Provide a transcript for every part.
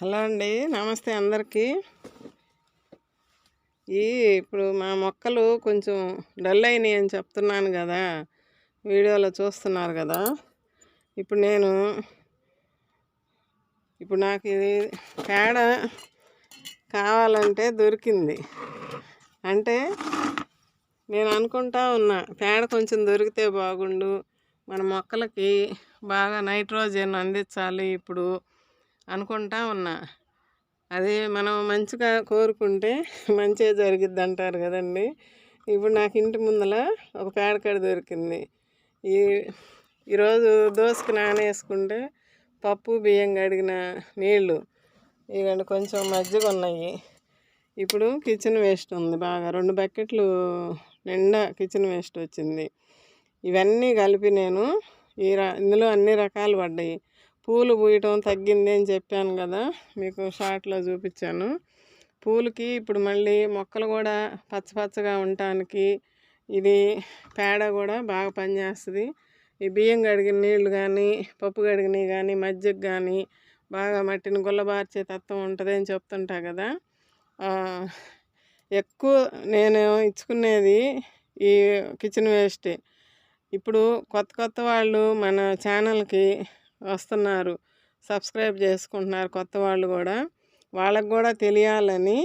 Hello అండి, నమస్తే అందరికీ. ఇప్పుడు మా మొక్కలు కొంచెం డల్ అయినాయి అని చెప్తున్నాను కదా, వీడియోలో చూస్తున్నారు కదా. ఇప్పుడు నాకు ఇది పేడ కావాలంటే దొరికింది. అంటే నేను అనుకుంటా ఉన్నా, పేడ కొంచెం దొరికితే బాగుండు, మన మొక్కలకి బాగా నైట్రోజన్ అందించాలి ఇప్పుడు అనుకుంటా ఉన్నా. అది మనం మంచిగా కోరుకుంటే మంచిగా జరిగిద్ది అంటారు కదండి. ఇప్పుడు నాకు ఇంటి ముందల ఒక పేడకడ దొరికింది. ఈ ఈరోజు దోసకి నానేసుకుంటే పప్పు బియ్యం కడిగిన నీళ్ళు ఇవన్నీ కొంచెం మజ్జిగ ఉన్నాయి. ఇప్పుడు కిచెన్ వేస్ట్ ఉంది, బాగా 2 బకెట్లు నిండా కిచెన్ వేస్ట్ వచ్చింది. ఇవన్నీ కలిపి నేను ఇందులో అన్ని రకాలు పడ్డాయి. పూలు పూయటం తగ్గింది అని చెప్పాను కదా, మీకు షార్ట్లో చూపించాను. పూలకి ఇప్పుడు మళ్ళీ మొక్కలు కూడా పచ్చగా ఉండటానికి ఇది పేడ కూడా బాగా పనిచేస్తుంది. ఈ బియ్యం కడిగిన నీళ్ళు కానీ, పప్పు కడిగినవి కానీ, మజ్జిగ కానీ బాగా మట్టిని గుల్లబార్చే తత్వం ఉంటుంది అని చెప్తుంటా కదా. ఎక్కువ నేను ఇచ్చుకునేది ఈ కిచెన్ వేస్టే. ఇప్పుడు కొత్త వాళ్ళు మన ఛానల్కి వస్తున్నారు, సబ్స్క్రైబ్ చేసుకుంటున్నారు కొత్త వాళ్ళు కూడా. వాళ్ళకు కూడా తెలియాలని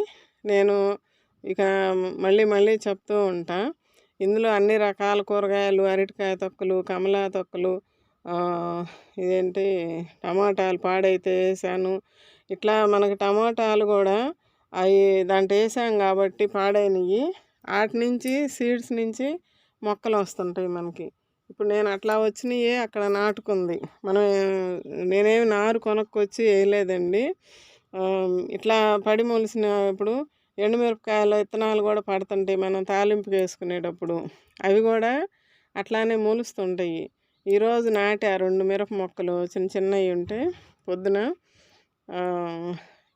నేను ఇక మళ్ళీ చెప్తూ ఉంటా. ఇందులో అన్ని రకాల కూరగాయలు, అరటికాయ తొక్కలు, కమలా తొక్కలు, టమాటాలు పాడైతే వేసాను. ఇట్లా మనకి టమాటాలు కూడా అవి దాంట్లో వేసాం కాబట్టి పాడైనవి, వాటి నుంచి సీడ్స్ నుంచి మొక్కలు వస్తుంటాయి మనకి. ఇప్పుడు నేను అట్లా వచ్చినాయే అక్కడ నాటుకుంది. నేనేమి నారు కొనుక్కొచ్చి వేయలేదండి. ఇట్లా పడి మొలిసిన ఇప్పుడు ఎండుమిరపకాయల విత్తనాలు కూడా పడుతుంటాయి మనం తాలింపు వేసుకునేటప్పుడు, అవి కూడా అట్లానే మొలుస్తుంటాయి. ఈరోజు నాటా 2 మిరప మొక్కలు చిన్నవి ఉంటే పొద్దున.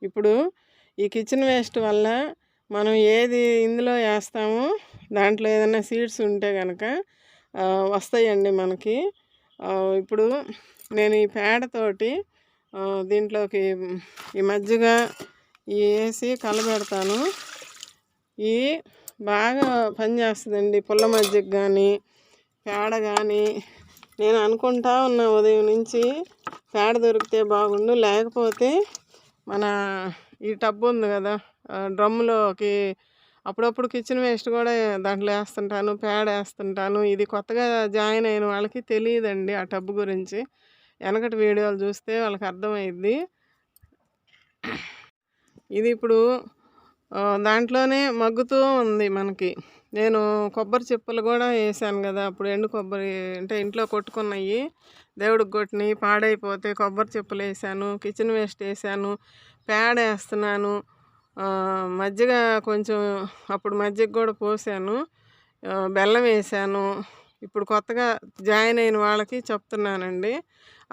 ఇప్పుడు ఈ కిచెన్ వేస్ట్ వల్ల మనం ఏది ఇందులో వేస్తామో దాంట్లో ఏదైనా సీడ్స్ ఉంటే కనుక వస్తాయండి మనకి. ఇప్పుడు నేను ఈ పేడతోటి దీంట్లోకి ఈ మజ్జిగ వేసి కలబెడతాను. ఈ బాగా పనిచేస్తుందండి పుల్ల మజ్జిగ కానీ, పేడ కానీ. నేను అనుకుంటా ఉన్న ఉదయం నుంచి పేడ దొరికితే బాగుండు, లేకపోతే మన ఈ టబ్బు ఉంది కదా డ్రమ్ములోకి అప్పుడప్పుడు కిచెన్ వేస్ట్ కూడా దాంట్లో వేస్తుంటాను, పేడ వేస్తుంటాను. ఇది కొత్తగా జాయిన్ అయిన వాళ్ళకి తెలియదండి ఆ టబ్బు గురించి. వెనకటి వీడియోలు చూస్తే వాళ్ళకి అర్థమైద్ది. ఇది ఇప్పుడు దాంట్లోనే మగ్గుతూ ఉంది మనకి. నేను కొబ్బరి చిప్పలు కూడా వేసాను కదా, అప్పుడు ఎండు కొబ్బరి అంటే ఇంట్లో కొట్టుకున్నాయి, దేవుడికి కొట్టినవి పాడైపోతే కొబ్బరి చిప్పలు వేసాను, కిచెన్ వేస్ట్ వేసాను, పేడ వేస్తున్నాను, మజ్జిగ కొంచెం అప్పుడు మజ్జిగ కూడా పోసాను, బెల్లం వేసాను. ఇప్పుడు కొత్తగా జాయిన్ అయిన వాళ్ళకి చెప్తున్నానండి.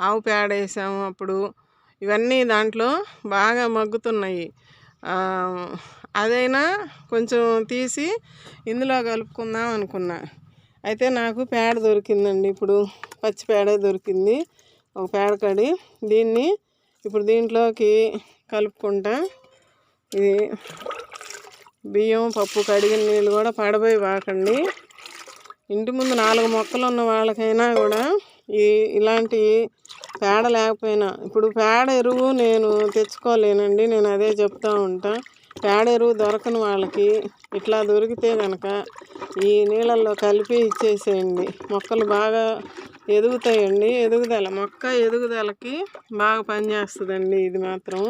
ఆవు పేడ వేసాము అప్పుడు. ఇవన్నీ దాంట్లో బాగా మగ్గుతున్నాయి. అదైనా కొంచెం తీసి ఇందులో కలుపుకుందాం అనుకున్నా. అయితే నాకు పేడ దొరికిందండి, ఇప్పుడు పచ్చి పేడ దొరికింది ఒక పేడ కడి. దీన్ని ఇప్పుడు దీంట్లోకి కలుపుకుంటా. ఇది బియ్యం పప్పు కడిగిన నీళ్ళు కూడా పడబోయి వాకండి. ఇంటి ముందు 4 మొక్కలు ఉన్న వాళ్ళకైనా కూడా ఇలాంటి పేడ లేకపోయినా, ఇప్పుడు పేడ ఎరువు నేను తెచ్చుకోలేనండి, నేను అదే చెప్తూ ఉంటా. పేడ ఎరువు దొరకని వాళ్ళకి ఇట్లా దొరికితే కనుక ఈ నీళ్ళల్లో కలిపి ఇచ్చేసేయండి, మొక్కలు బాగా ఎదుగుతాయండి. మొక్క ఎదుగుదలకి బాగా పనిచేస్తుందండి ఇది మాత్రం.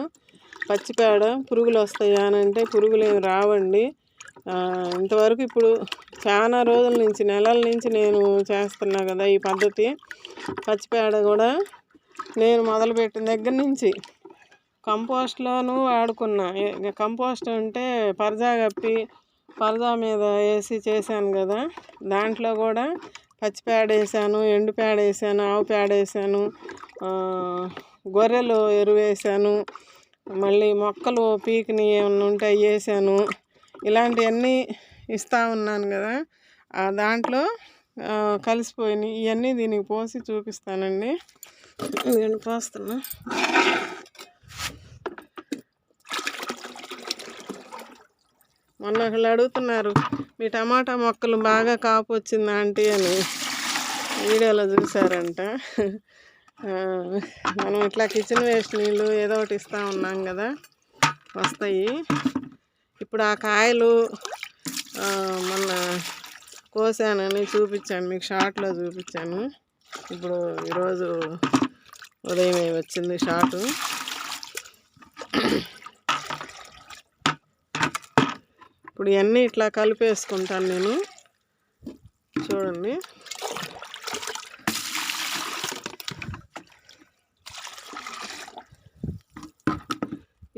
పచ్చిపేడ పురుగులు వస్తాయా అని అంటే పురుగులు ఏమి రావండి. ఇంతవరకు ఇప్పుడు చాలా రోజుల నుంచి, నెలల నుంచి నేను చేస్తున్నా కదా ఈ పద్ధతి. పచ్చిపేడ కూడా నేను మొదలుపెట్టిన దగ్గర నుంచి కంపోస్ట్లోనూ వాడుకున్నా. కంపోస్ట్ అంటే పరజా కప్పి పరజా మీద వేసి చేశాను కదా, దాంట్లో కూడా పచ్చిపేడ వేసాను, ఎండు పేడ వేసాను, ఆవు పేడ వేసాను, గొర్రెలు ఎరువు వేసాను, మళ్ళీ మొక్కలు పీకిని ఏమన్నా ఉంటే వేసాను. ఇలాంటివన్నీ ఇస్తూ ఉన్నాను కదా, దాంట్లో కలిసిపోయినాయి. ఇవన్నీ దీనికి పోసి చూపిస్తానండి. నేను పోస్తున్నా. మొన్న ఒకళ్ళు అడుగుతున్నారు, మీ టమాటా మొక్కలు బాగా కాపు వచ్చిందా ఆంటీ అని వీడియోలో చూసారంట. మనం ఇట్లా కిచెన్ వేస్ట్ నీళ్ళు ఏదో ఒకటి ఇస్తూ ఉన్నాం కదా, వస్తాయి. ఇప్పుడు ఆ కాయలు మొన్న కోసానని చూపించాను మీకు, షార్ట్లో చూపించాను. ఇప్పుడు ఈరోజు ఉదయమే వచ్చింది షార్టు. ఇప్పుడు ఇవన్నీ ఇట్లా కలిపేసుకుంటాను నేను, చూడండి.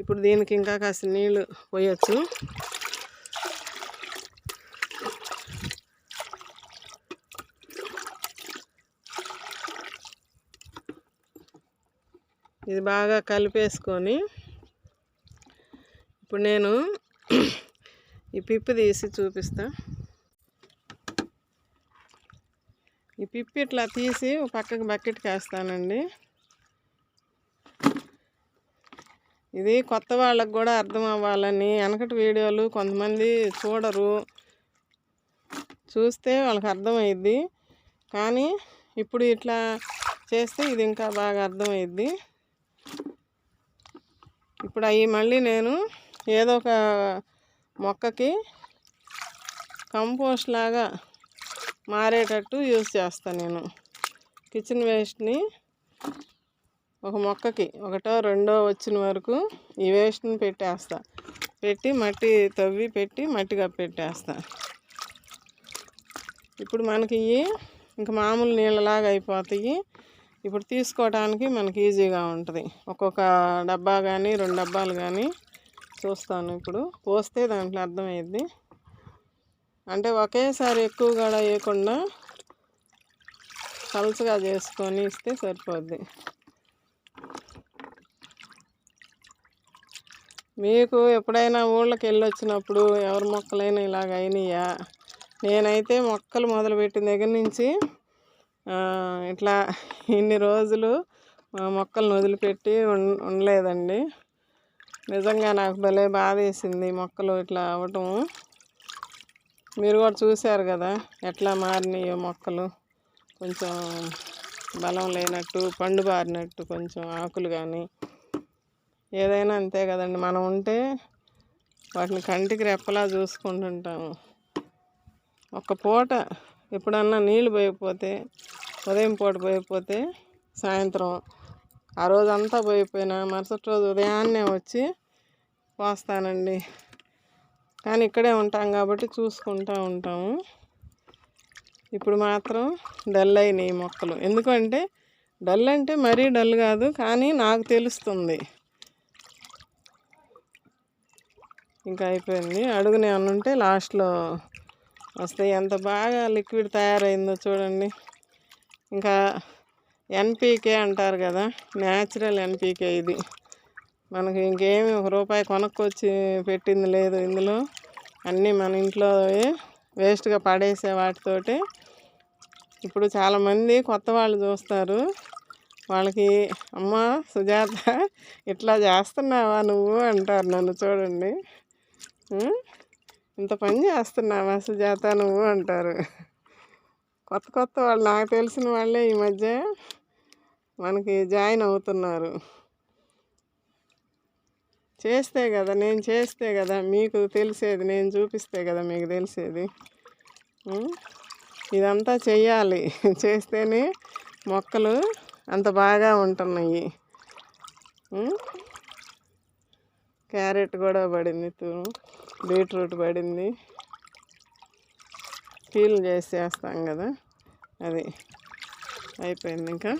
ఇప్పుడు దీనికి ఇంకా కాస్త నీళ్ళు పోయచ్చు. ఇది బాగా కలిపేసుకొని ఇప్పుడు నేను ఈ పిప్పి తీసి చూపిస్తా. ఈ పిప్పి ఇట్లా తీసి పక్కకి బకెట్కి వేస్తానండి. ఇది కొత్త వాళ్ళకు కూడా అర్థం అవ్వాలని, వెనకటి వీడియోలు కొంతమంది చూడరు, చూస్తే వాళ్ళకి అర్థమయ్యిద్ది. కానీ ఇప్పుడు ఇట్లా చేస్తే ఇది ఇంకా బాగా అర్థమయ్యిద్ది. ఇప్పుడు అవి మళ్ళీ నేను ఏదో ఒక మొక్కకి కంపోస్ట్ లాగా మారేటట్టు యూజ్ చేస్తాను. నేను కిచెన్ వేస్ట్ని ఒక మొక్కకి ఒకటో రెండో వచ్చిన వరకు ఈ వేస్ట్ని పెట్టి మట్టి తవ్వి పెట్టి మట్టి కప్పెట్టేస్తా. ఇప్పుడు మనకి ఇంకా మామూలు నీళ్ళలాగా అయిపోతాయి. ఇప్పుడు తీసుకోవడానికి మనకి ఈజీగా ఉంటుంది. ఒక్కొక్క డబ్బా కానీ 2 డబ్బాలు కానీ చూస్తాను. ఇప్పుడు పోస్తే దాంట్లో అర్థమయ్యిద్ది. అంటే ఒకేసారి ఎక్కువ కూడా వేయకుండా పలుచగా చేసుకొని ఇస్తే సరిపోద్ది. మీకు ఎప్పుడైనా ఊళ్ళకి వెళ్ళొచ్చినప్పుడు ఎవరి మొక్కలైనా ఇలాగ అయినాయా? నేనైతే మొక్కలు మొదలుపెట్టిన దగ్గర నుంచి ఇట్లా ఇన్ని రోజులు మొక్కలను వదిలిపెట్టి ఉండలేదండి. నిజంగా నాకు భలే బాధ వేసింది మొక్కలు ఇట్లా అవ్వటం. మీరు కూడా చూశారు కదా ఎట్లా మారినాయో మొక్కలు. కొంచెం బలం లేనట్టు, పండు బారినట్టు కొంచెం ఆకులు కానీ, ఏదైనా అంతే కదండి. మనం ఉంటే వాటిని కంటికి రెప్పలా చూసుకుంటుంటాము. ఒక్క పూట ఎప్పుడన్నా నీళ్ళు పోయకపోతే, ఉదయం పూట పోయకపోతే సాయంత్రం, ఆ రోజంతా పోయిపోయినా మరుసటి రోజు ఉదయాన్నే వచ్చి పోస్తానండి. కానీ ఇక్కడే ఉంటాం కాబట్టి చూసుకుంటూ ఉంటాము. ఇప్పుడు మాత్రం డల్ అయినాయి మొక్కలు. ఎందుకంటే డల్ అంటే మరీ డల్ కాదు, కానీ నాకు తెలుస్తుంది. ఇంకా అయిపోయింది. అడుగునే ఉంటే లాస్ట్లో వస్తాయి. ఎంత బాగా లిక్విడ్ తయారైందో చూడండి. ఇంకా ఎన్పీకే అంటారు కదా, న్యాచురల్ ఎన్పీకే ఇది. మనకి ఇంకేమి ₹1 కొనుక్కొచ్చి పెట్టింది లేదు ఇందులో. అన్నీ మన ఇంట్లో వేస్ట్గా పడేసే వాటితోటి. ఇప్పుడు చాలామంది కొత్త వాళ్ళు చూస్తారు, వాళ్ళకి అమ్మ సుజాత ఇట్లా చేస్తున్నావా నువ్వు అంటారు నన్ను. చూడండి, ఇంత పని చేస్తున్నావా సుజాత నువ్వు అంటారు. కొత్త వాళ్ళు, నాకు తెలిసిన వాళ్ళే ఈ మధ్య మనకి జాయిన్ అవుతున్నారు. నేను చేస్తే కదా మీకు తెలిసేది, నేను చూపిస్తే కదా మీకు తెలిసేది. ఇదంతా చెయ్యాలి, చేస్తేనే మొక్కలు అంత బాగా ఉంటున్నాయి. క్యారెట్ కూడా పడింది, బీట్రూట్ పడింది. పీల్ చేసేస్తాం కదా, అది అయిపోయింది. ఇంకా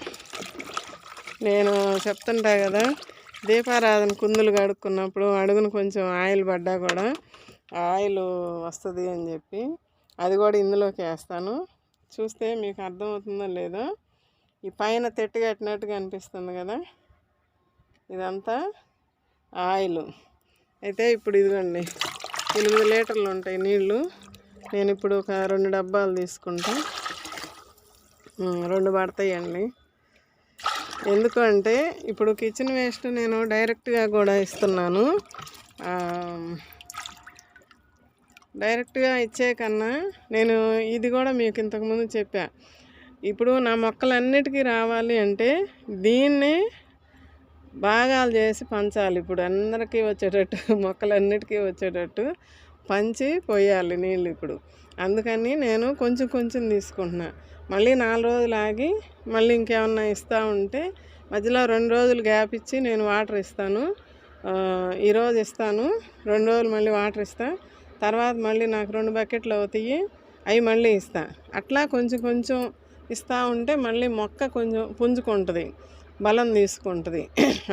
నేను చెప్తుంటా కదా, దీపారాధన కుందులు కడుక్కున్నప్పుడు అడుగున కొంచెం ఆయిల్ పడ్డా కూడా ఆయిల్ వస్తుంది అని చెప్పి అది కూడా ఇందులోకి వేస్తాను. చూస్తే మీకు అర్థమవుతుందో లేదో, ఈ పైన తెట్టు కట్టినట్టుగా అనిపిస్తుంది కదా, ఇదంతా ఆయిల్. అయితే ఇప్పుడు ఇదిగోండి 8 లీటర్లు ఉంటాయి నీళ్ళు. నేను ఇప్పుడు ఒక 2 డబ్బాలు తీసుకుంటా. 2 పడతాయండి. ఎందుకంటే ఇప్పుడు కిచెన్ వేస్ట్ నేను డైరెక్ట్గా కూడా ఇస్తున్నాను. డైరెక్ట్గా ఇచ్చే కన్నా నేను ఇది కూడా మీకు ఇంతకుముందు చెప్పా. ఇప్పుడు నా మొక్కలన్నిటికీ రావాలి అంటే దీన్ని భాగాలు చేసి పంచాలి. ఇప్పుడు అందరికీ వచ్చేటట్టు మొక్కలన్నిటికీ వచ్చేటట్టు పంచి పోయాలి నీళ్ళు. ఇప్పుడు అందుకని నేను కొంచెం కొంచెం తీసుకుంటున్నా. మళ్ళీ 4 రోజులు ఆగి మళ్ళీ ఇంకేమన్నా ఇస్తూ ఉంటే మధ్యలో 2 రోజులు గ్యాప్ ఇచ్చి నేను వాటర్ ఇస్తాను. ఈరోజు ఇస్తాను, 2 రోజులు మళ్ళీ వాటర్ ఇస్తా. తర్వాత మళ్ళీ నాకు 2 బకెట్లు అవుతాయి, అవి మళ్ళీ ఇస్తా. అట్లా కొంచెం కొంచెం ఇస్తూ ఉంటే మళ్ళీ మొక్క కొంచెం పుంజుకుంటుంది, బలం తీసుకుంటుంది.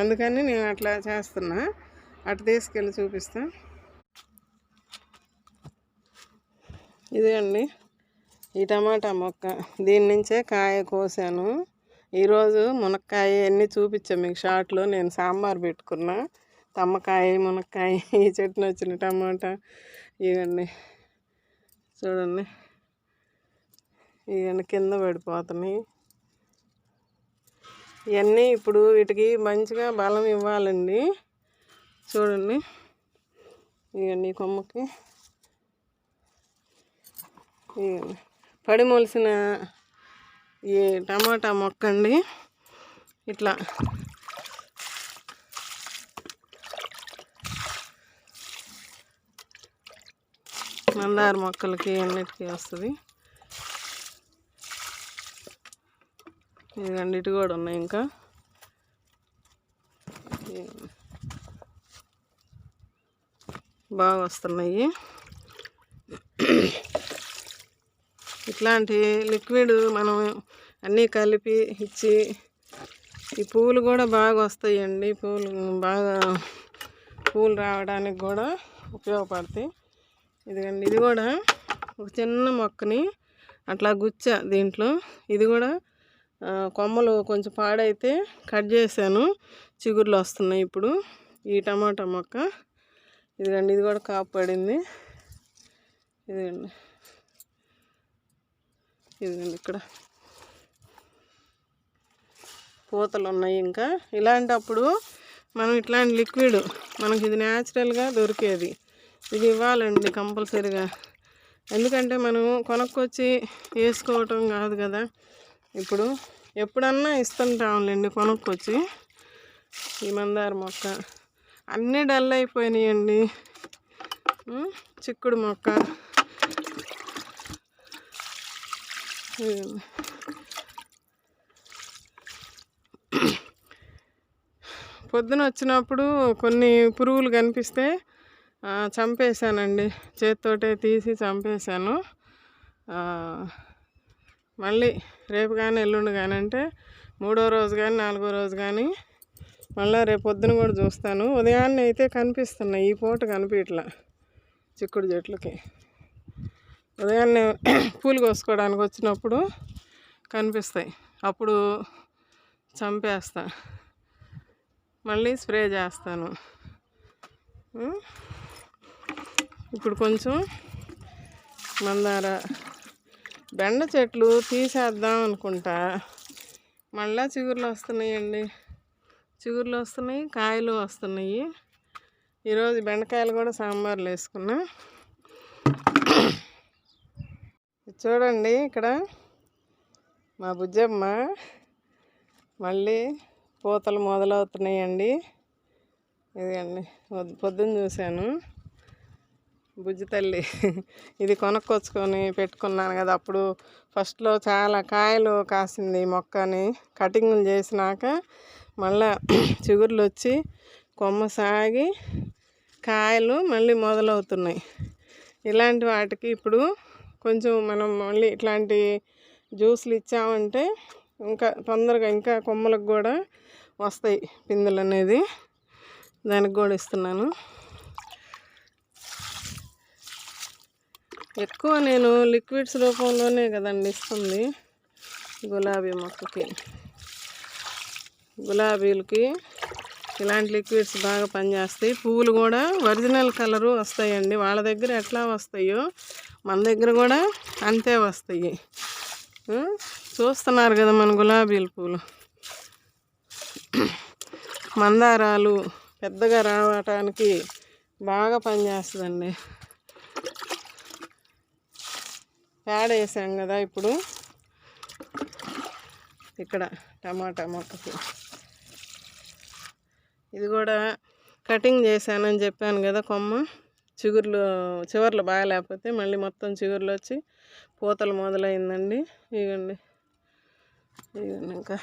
అందుకని నేను అట్లా చేస్తున్నా. అటు తీసుకెళ్ళి చూపిస్తా. ఇదే అండి ఈ టమాటా మొక్క. దీని నుంచే కాయ కోసాను. ఈరోజు మునక్కాయ అన్నీ చూపించాను మీకు షార్ట్లో. నేను సాంబార్ పెట్టుకున్నా. తమ్మకాయ, మునక్కాయ, ఈ చెట్టున వచ్చిన టమాటా ఇవన్నీ చూడండి. ఇవన్నీ కింద పడిపోతున్నాయి. ఇవన్నీ ఇప్పుడు వీటికి మంచిగా బలం ఇవ్వాలండి. చూడండి ఇవన్నీ కొమ్మకి పడి మొలిసిన ఈ టమాటా మొక్క అండి. ఇట్లా మందార మొక్కలకి అన్నిటికీ వస్తుంది. ఇదిగండి ఇటు కూడా ఉన్నాయి, ఇంకా బాగా వస్తున్నాయి. ఇట్లాంటి లిక్విడ్ మనం అన్నీ కలిపి ఇచ్చి ఈ పూలు కూడా బాగా వస్తాయండి. పూలు రావడానికి కూడా ఉపయోగపడతాయి. ఇదిగండి ఇది కూడా ఒక చిన్న మొక్కని అట్లా గుచ్చా దీంట్లో. ఇది కూడా కొమ్మలు కొంచెం పాడైతే కట్ చేశాను, చిగుర్లు వస్తున్నాయి ఇప్పుడు ఈ టమాటా మొక్క. ఇదిగండి ఇది కూడా కాపు పడింది. ఇదిగండి ఇక్కడ పూతలు ఉన్నాయి. ఇంకా ఇలాంటప్పుడు మనం ఇట్లాంటి లిక్విడ్ మనకి ఇది న్యాచురల్గా దొరికేది ఇది ఇవ్వాలండి కంపల్సరీగా. ఎందుకంటే మనం కొనుక్కొచ్చి వేసుకోవటం కాదు కదా. ఇప్పుడు ఎప్పుడన్నా ఇస్తుంటాంలేండి కొనుక్కొచ్చి. ఈ మందార మొక్క అన్నీ డల్ అయిపోయినాయండి. చిక్కుడు మొక్క పొద్దున వచ్చినప్పుడు కొన్ని పురుగులు కనిపిస్తే చంపేశానండి, చేతితోటే తీసి చంపేశాను. మళ్ళీ రేపు కానీ ఎల్లుండి కానీ అంటే 3వ రోజు కానీ 4వ రోజు కానీ మళ్ళీ రేపు పొద్దున కూడా చూస్తాను. ఉదయాన్నే అయితే కనిపిస్తున్నాయి, ఈ పూట కనిపించట్లా చిక్కుడు చెట్లకి. ఉదయాన్నే పూలు కోసుకోవడానికి వచ్చినప్పుడు కనిపిస్తాయి, అప్పుడు చంపేస్తా, మళ్ళీ స్ప్రే చేస్తాను. ఇప్పుడు కొంచెం మందార బెండ చెట్లు తీసేద్దాం అనుకుంటా. మళ్ళీ చిగుర్లు వస్తున్నాయండి, చిగుర్లు వస్తున్నాయి, కాయలు వస్తున్నాయి. ఈరోజు బెండకాయలు కూడా సాంబార్లు వేసుకున్నా. చూడండి ఇక్కడ మా బుజ్జమ్మ మళ్ళీ పూతలు మొదలవుతున్నాయండి. ఇదిగండి పొద్దున్న చూశాను, బుజ్జి తల్లి. ఇది కొనుక్కొచ్చుకొని పెట్టుకున్నాను కదా, అప్పుడు ఫస్ట్లో చాలా కాయలు కాసింది మొక్కని. కటింగ్లు చేసినాక మళ్ళా చిగుర్లు వచ్చి కొమ్మ సాగి కాయలు మళ్ళీ మొదలవుతున్నాయి. ఇలాంటి వాటికి ఇప్పుడు కొంచెం మనం మళ్ళీ ఇట్లాంటి జ్యూస్లు ఇచ్చామంటే ఇంకా తొందరగా ఇంకా కొమ్మలకు కూడా వస్తాయి పిందెలు అనేది. దానికి కూడా ఇస్తున్నాను. ఎక్కువ నేను లిక్విడ్స్ రూపంలోనే కదండి ఇస్తుంది గులాబీ మొక్కకి. గులాబీలకి ఇలాంటి లిక్విడ్స్ బాగా పనిచేస్తాయి. పువ్వులు కూడా ఒరిజినల్ కలరు వస్తాయండి. వాళ్ళ దగ్గర ఎట్లా వస్తాయో మన దగ్గర కూడా అంతే వస్తాయి. చూస్తున్నారు కదా మన గులాబీల పూలు. మందారాలు పెద్దగా రావటానికి బాగా పనిచేస్తుందండి. పేడ వేసాం కదా ఇప్పుడు ఇక్కడ టమాటా మొక్కకి ఇది కూడా కటింగ్ చేశానని చెప్పాను కదా. కొమ్మ చివర్లు బాగలేకపోతే మళ్ళీ మొత్తం చిగుర్లు వచ్చి పూతలు మొదలైందండి. ఇదిగోండి ఇంకా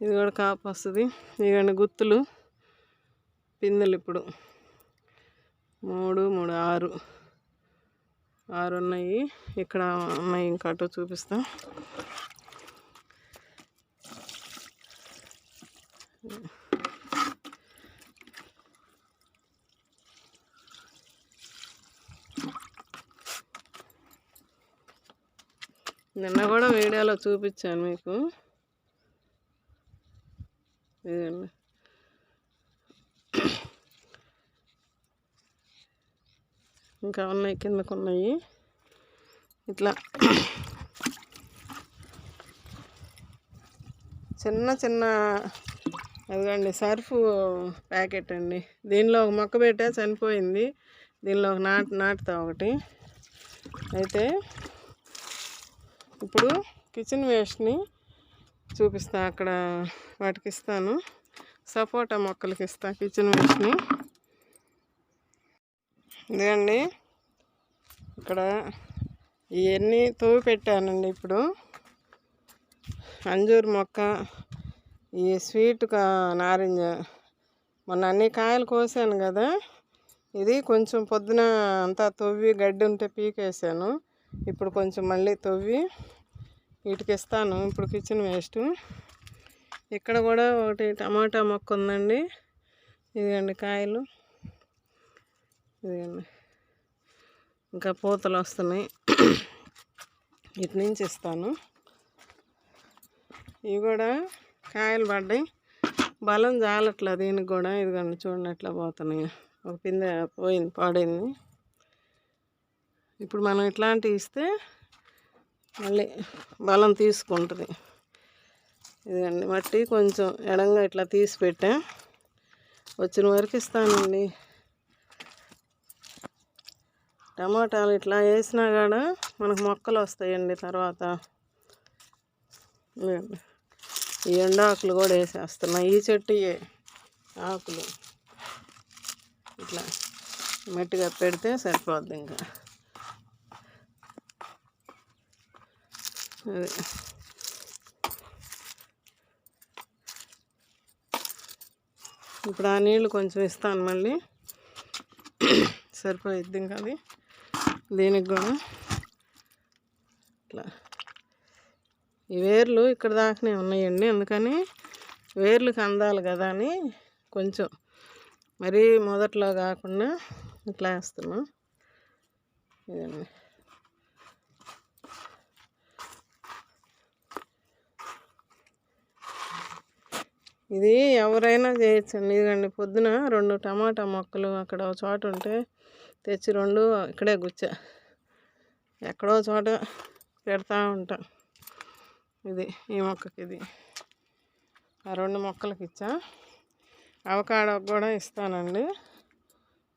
ఇది కూడా కాపు వస్తుంది. ఇదిగోండి గుత్తులు పిందెలు ఇప్పుడు 3, 6 ఉన్నాయి. ఇక్కడ ఉన్నాయి, ఇంకా అటు చూపిస్తా. నిన్న కూడా వీడియోలో చూపించాను మీకు. ఇదండి ఇంకా ఉన్నాయి, కిందకు ఉన్నాయి. ఇట్లా చిన్న అదిగండి సర్ఫ్ ప్యాకెట్ అండి. దీనిలో ఒక మొక్క పెట్టా, చనిపోయింది. దీనిలో ఒక నాటుతా ఒకటి. అయితే ఇప్పుడు కిచెన్ వేస్ట్ని చూపిస్తా, అక్కడ వాటికి ఇస్తాను. సపోటా మొక్కలకి ఇస్తా కిచెన్ వేస్ట్ని. ఇదండి ఇక్కడ ఇవన్నీ తవ్వి పెట్టానండి. ఇప్పుడు అంజూరు మొక్క, ఈ స్వీట్ నారింజ, మొన్న అన్ని కాయలు కోసాను కదా. ఇది కొంచెం పొద్దున అంతా తవ్వి గడ్డి ఉంటే పీకేసాను. ఇప్పుడు కొంచెం మళ్ళీ తవ్వి వీటికి ఇస్తాను. ఇప్పుడు కిచెన్ వేస్ట్. ఇక్కడ కూడా ఒకటి టమాటా మొక్క ఉందండి. ఇదిగండి కాయలు, ఇదిగండి ఇంకా పూతలు వస్తున్నాయి. ఇటు నుంచి ఇస్తాను. ఇవి కూడా కాయలు పడ్డాయి, బలం జాలట్లా దీనికి కూడా. ఇదిగండి చూడండి ఎట్లా పోతున్నాయి. ఒక పిందె పోయింది, పాడైంది. ఇప్పుడు మనం ఇట్లాంటివి ఇస్తే మళ్ళీ బలం తీసుకుంటుంది. ఇదండి మట్టి కొంచెం ఎడంగా ఇట్లా తీసి పెట్టా, వచ్చిన వరకు ఇస్తానండి. టమాటాలు ఇట్లా వేసినా కూడా మనకు మొక్కలు వస్తాయండి తర్వాత. ఈ ఎండాకులు కూడా వేసేస్తున్నాయి. ఈ చెట్టు ఆకులు ఇట్లా మట్టిగా పెడితే సరిపోద్ది. ఇంకా అదే ఇప్పుడు ఆ నీళ్ళు కొంచెం ఇస్తాను, మళ్ళీ సరిపోయిద్ది. ఇంకా అది దీనికి కూడా ఇట్లా ఈ వేర్లు ఇక్కడ దాకానే ఉన్నాయండి. అందుకని వేర్లకు అందాలి కదా అని కొంచెం మరీ మొదట్లో కాకుండా ఇట్లా వేస్తున్నాం. ఇదండి ఇది ఎవరైనా చేయొచ్చండి. ఇదిగండి పొద్దున 2 టమాటా మొక్కలు అక్కడ ఒక చోట ఉంటే తెచ్చి 2 ఇక్కడే గుచ్చా, ఎక్కడో చోట పెడతా ఉంటా. ఇది ఈ మొక్కకి, ఇది ఆ 2 మొక్కలకి ఇచ్చా. అవకాడోకి కూడా ఇస్తానండి.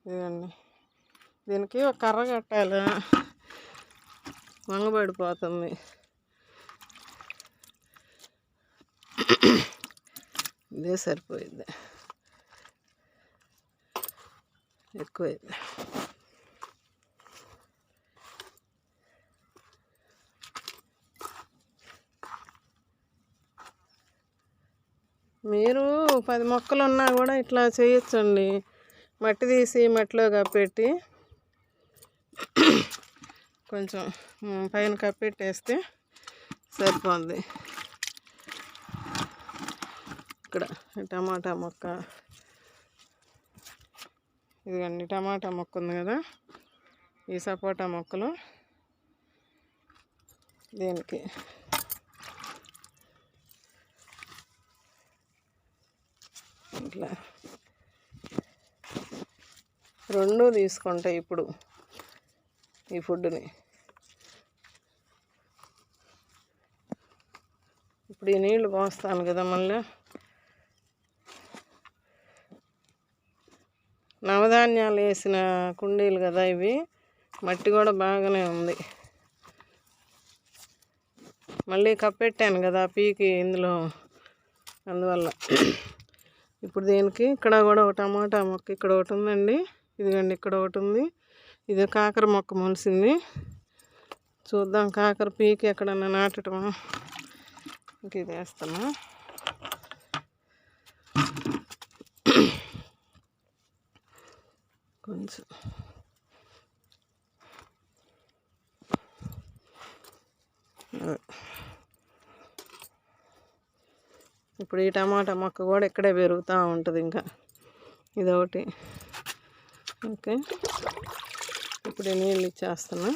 ఇదండి దీనికి ఒక కర్ర కట్టాలి, వంగబడిపోతుంది. ఇదే సరిపోయింది, ఎక్కువైంది. మీరు 10 మొక్కలు ఉన్నా కూడా ఇట్లా చేయొచ్చండి. మట్టి తీసి మట్టిలో కప్పెట్టి కొంచెం పైన కప్పెట్టేస్తే సరిపోద్ది. ఇక్కడ టమాటా మొక్క, ఇదిగండి టమాటా మొక్క ఉంది కదా. ఈ సపోటా మొక్కలు దీనికి ఇట్లా 2 తీసుకుంటాయి ఇప్పుడు ఈ ఫుడ్ని. ఇప్పుడు ఈ నీళ్ళు పోస్తాను కదా. మళ్ళీ నవధాన్యాలు వేసిన కుండీలు కదా ఇవి, మట్టి కూడా బాగానే ఉంది. మళ్ళీ కప్పెట్టాను కదా పీకి ఇందులో, అందువల్ల. ఇప్పుడు దీనికి ఇక్కడ కూడా ఒక టమాటా మొక్క ఇక్కడ ఒకటి ఉందండి, ఇదిగండి ఇక్కడ ఒకటి ఉంది. ఇది కాకర మొక్క మొలిసింది. చూద్దాం కాకర పీకి ఎక్కడన్నా నాటటమా. ఇంక ఇది వేస్తాను. కొంచెం ఇప్పుడు ఈ టమాటా మొక్క కూడా ఇక్కడే పెరుగుతూ ఉంటుంది. ఇంకా ఇదొకటి. ఓకే, ఇప్పుడు నీళ్ళు ఇచ్చేస్తున్నా.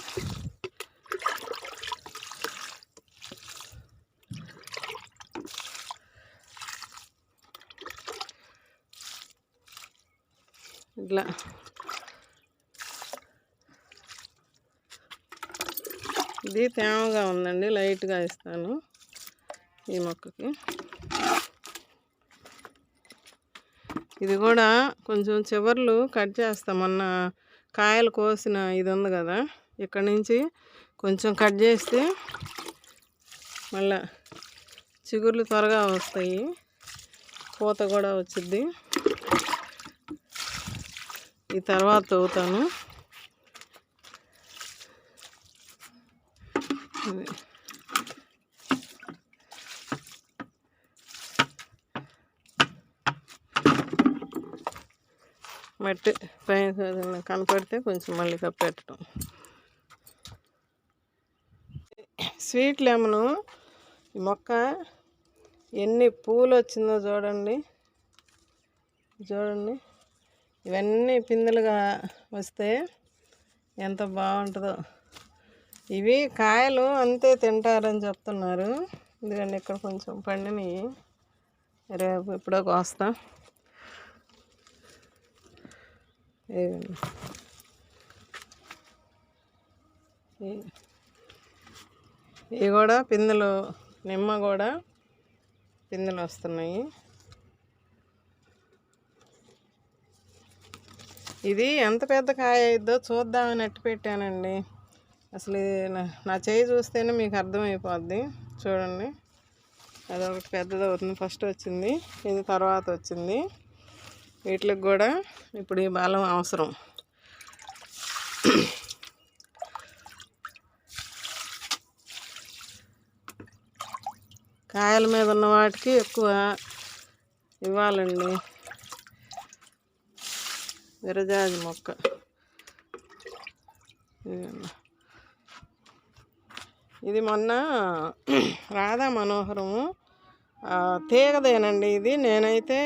ఇట్లా ఇది తేమగా ఉందండి, లైట్గా ఇస్తాను ఈ మొక్కకి. ఇది కూడా కొంచెం చివర్లు కట్ చేస్తాం. మొన్న కాయలు కోసిన ఇది ఉంది కదా, ఇక్కడ నుంచి కొంచెం కట్ చేస్తే మళ్ళా చిగుర్లు త్వరగా వస్తాయి, పూత కూడా వచ్చిద్ది. ఈ తర్వాత తవ్వుతాను. మట్టి పైన కనపడితే కొంచెం మళ్ళీ కప్పెట్టడం. స్వీట్ లెమను ఈ మొక్క ఎన్ని పూలు వచ్చిందో చూడండి. చూడండి, ఇవన్నీ పిందెలుగా వస్తే ఎంత బాగుంటుందో. ఇవి కాయలు అంతే తింటారని చెప్తున్నారు. ఎందుకంటే ఇక్కడ కొంచెం పండినవి, రేపు ఎప్పుడో కోస్తా. ఇవి కూడా పిందెలు, నిమ్మ కూడా పిందెలు వస్తున్నాయి. ఇది ఎంత పెద్ద కాయ అయిద్దో చూద్దామని అట్టి పెట్టానండి. అసలు నా చేయి చూస్తేనే మీకు అర్థమైపోద్ది. చూడండి, అదొకటి పెద్దది అవుతుంది. ఫస్ట్ వచ్చింది ఇది, తర్వాత వచ్చింది. వీటికి కూడా ఇప్పుడు ఈ బలం అవసరం. కాయల మీద ఉన్న వాటికి ఎక్కువ ఇవ్వాలండి. విరజాజి మొక్క ఇది మొన్న రాధా మనోహరము తీగదేనండి ఇది. నేనైతే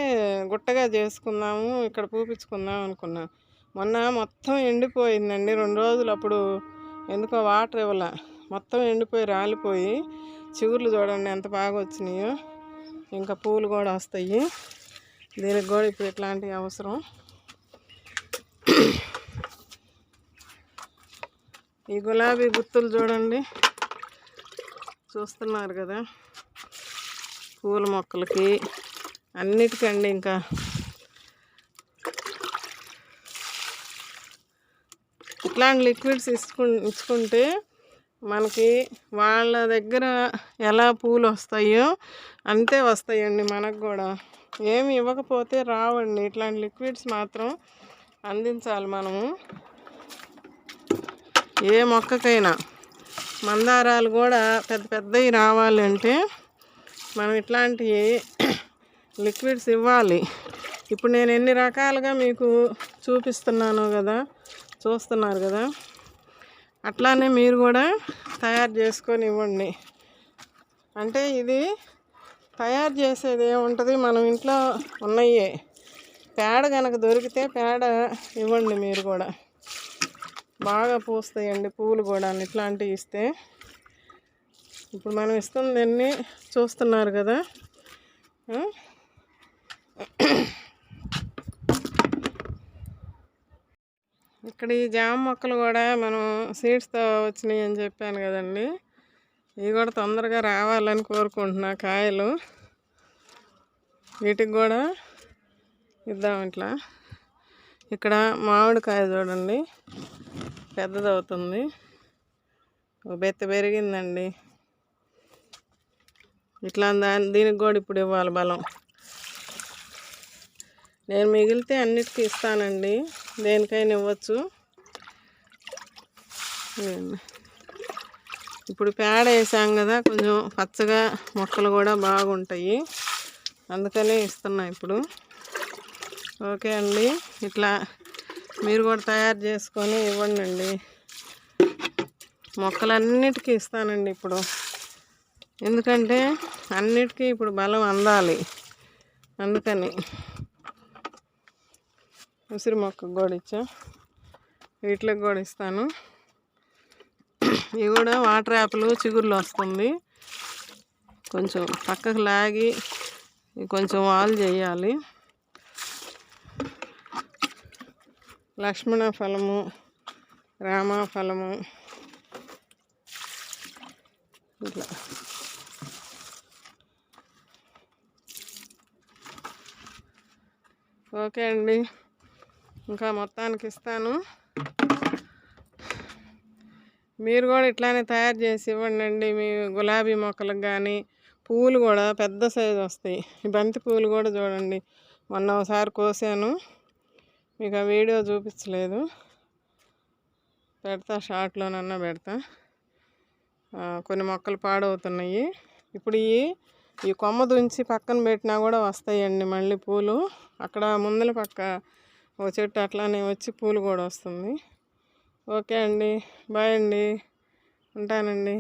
గుట్టగా చేసుకుందాము, ఇక్కడ పూపించుకుందాం అనుకున్నా. మొన్న మొత్తం ఎండిపోయిందండి 2 రోజులు. అప్పుడు ఎందుకో వాటర్ ఇవ్వాల, మొత్తం ఎండిపోయి రాలిపోయి చిగుర్లు చూడండి ఎంత బాగా వచ్చినాయో. ఇంకా పూలు కూడా వస్తాయి. దీనికి కూడా ఇప్పుడు ఇట్లాంటివి అవసరం. ఈ గులాబీ గుత్తులు చూడండి, చూస్తున్నారు కదా. పూల మొక్కలకి అన్నిటికండి. ఇంకా ఇట్లాంటి లిక్విడ్స్ ఇచ్చుకుంటే మనకి వాళ్ళ దగ్గర ఎలా పూలు వస్తాయో అంతే వస్తాయండి మనకు కూడా. ఏమి ఇవ్వకపోతే రావండి. ఇట్లాంటి లిక్విడ్స్ మాత్రం అందించాలి మనము. ఏ మొక్కకైనా మందారాలు కూడా పెద్ద పెద్దవి రావాలంటే మనం ఇట్లాంటి లిక్విడ్స్ ఇవ్వాలి. ఇప్పుడు నేను ఎన్ని రకాలుగా మీకు చూపిస్తున్నాను కదా, చూస్తున్నారు కదా. అట్లానే మీరు కూడా తయారు చేసుకొని ఇవ్వండి. అంటే ఇది తయారు చేసేది ఏముంటుంది, మనం ఇంట్లో ఉన్నాయే. పేడ కనుక దొరికితే పేడ ఇవ్వండి. మీరు కూడా బాగా పూస్తాయండి పూలు కూడా ఇట్లాంటివి ఇస్తే. ఇప్పుడు మనం ఇస్తుందన్నీ చూస్తున్నారు కదా. ఇక్కడ ఈ జామ మొక్కలు కూడా మనం సీడ్స్తో వచ్చినాయి అని చెప్పాను కదండి. ఇవి కూడా తొందరగా రావాలని కోరుకుంటున్నా కాయలు. వీటికి కూడా ఇద్దాం ఇట్లా. ఇక్కడ మామిడికాయ చూడండి పెద్దది అవుతుంది, ఒక బెత్త పెరిగిందండి. ఇట్లా దీనికి కూడా ఇప్పుడు ఇవ్వాలి బలం. నేను మిగిలితే అన్నిటికీ ఇస్తానండి, దేనికైనా ఇవ్వచ్చు. ఇప్పుడు పేడ వేసాం కదా, కొంచెం పచ్చగా మొక్కలు కూడా బాగుంటాయి, అందుకనే ఇస్తున్నా ఇప్పుడు. ఓకే అండి, ఇట్లా మీరు కూడా తయారు చేసుకొని ఇవ్వండి అండి. మొక్కలన్నిటికీ ఇస్తానండి ఇప్పుడు, ఎందుకంటే అన్నిటికీ ఇప్పుడు బలం అందాలి, అందుకని. ఉసిరి మొక్కకు కూడా ఇచ్చా, వీటికి కూడా ఇస్తాను. ఇవి కూడా వాటర్ యాపిల్ చిగుర్లు వస్తుంది, కొంచెం పక్కకు లాగి కొంచెం వాల్ చేయాలి. లక్ష్మణ ఫలము, రామఫలము ఇట్లా. ఓకే అండి, ఇంకా మొత్తానికి ఇస్తాను. మీరు కూడా ఇట్లానే తయారు చేసి ఇవ్వండి. మీ గులాబీ మొక్కలకు కానీ పువ్వులు కూడా పెద్ద సైజు వస్తాయి. ఈ బంతి పువ్వులు కూడా చూడండి, మొన్న ఒకసారి కోసాను, మీకు ఆ వీడియో చూపించలేదు, పెడతా షార్ట్లోనన్నా పెడతా. కొన్ని మొక్కలు పాడవుతున్నాయి. ఇప్పుడు ఈ కొమ్మ దుంచి పక్కన పెట్టినా కూడా వస్తాయండి మళ్ళీ పూలు. అక్కడ ముందల పక్క ఒక చెట్టు అట్లానే వచ్చి పూలు కూడా వస్తుంది. ఓకే అండి, బాయ్ అండి, ఉంటానండి.